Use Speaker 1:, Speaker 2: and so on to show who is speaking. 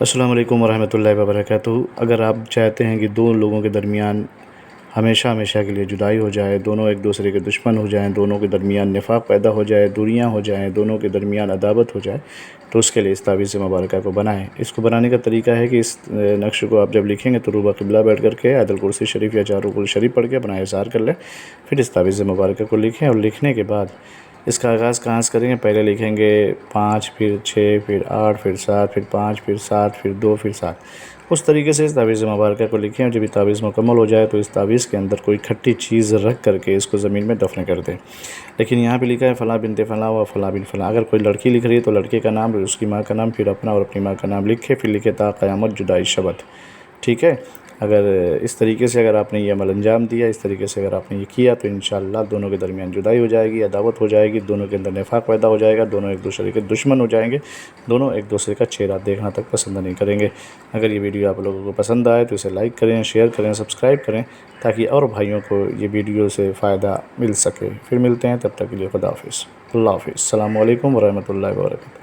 Speaker 1: السلام علیکم ورحمۃ اللہ وبرکاتہ۔ اگر آپ چاہتے ہیں کہ دو لوگوں کے درمیان ہمیشہ ہمیشہ کے لیے جدائی ہو جائے، دونوں ایک دوسرے کے دشمن ہو جائیں، دونوں کے درمیان نفاق پیدا ہو جائے، دوریاں ہو جائیں، دونوں کے درمیان عداوت ہو جائے، تو اس کے لیے اس تعویذ مبارکہ کو بنائیں۔ اس کو بنانے کا طریقہ ہے کہ اس نقش کو آپ جب لکھیں گے تو روبہ قبلہ بیٹھ کر کے آیت الکرسی شریف یا 4 رکوع شریف پڑھ کے اپنا اظہار کر لیں، پھر اس تعویذ مبارکہ کو لکھیں، اور لکھنے کے بعد اس کا آغاز کہاں سے کریں گے؟ پہلے لکھیں گے 5، پھر 6، پھر 8، پھر 7، پھر 5، پھر 7، پھر 2، پھر 7۔ اس طریقے سے اس تعویذ مبارکہ کو لکھیں، اور جب یہ تعویذ مکمل ہو جائے تو اس تعویذ کے اندر کوئی کھٹی چیز رکھ کر کے اس کو زمین میں دفن کر دیں۔ لیکن یہاں پہ لکھا ہے فلاں بنت فلاں و فلاں بن فلاں۔ اگر کوئی لڑکی لکھ رہی ہے تو لڑکے کا نام، اس کی ماں کا نام، پھر اپنا اور اپنی ماں کا نام لکھے، پھر لکھے تا قیامت جدائی شبت، ٹھیک ہے؟ اگر اس طریقے سے اگر آپ نے یہ عمل انجام دیا، اس طریقے سے اگر آپ نے یہ کیا، تو انشاءاللہ دونوں کے درمیان جدائی ہو جائے گی، عداوت ہو جائے گی، دونوں کے اندر نفاق پیدا ہو جائے گا، دونوں ایک دوسرے کے دشمن ہو جائیں گے، دونوں ایک دوسرے کا چہرہ دیکھنا تک پسند نہیں کریں گے۔ اگر یہ ویڈیو آپ لوگوں کو پسند آئے تو اسے لائک کریں، شیئر کریں، سبسکرائب کریں، تاکہ اور بھائیوں کو یہ ویڈیو سے فائدہ مل سکے۔ پھر ملتے ہیں، تب تک کے لیے خدا حافظ، اللہ حافظ، السلام علیکم ورحمۃ اللہ وبرکاتہ۔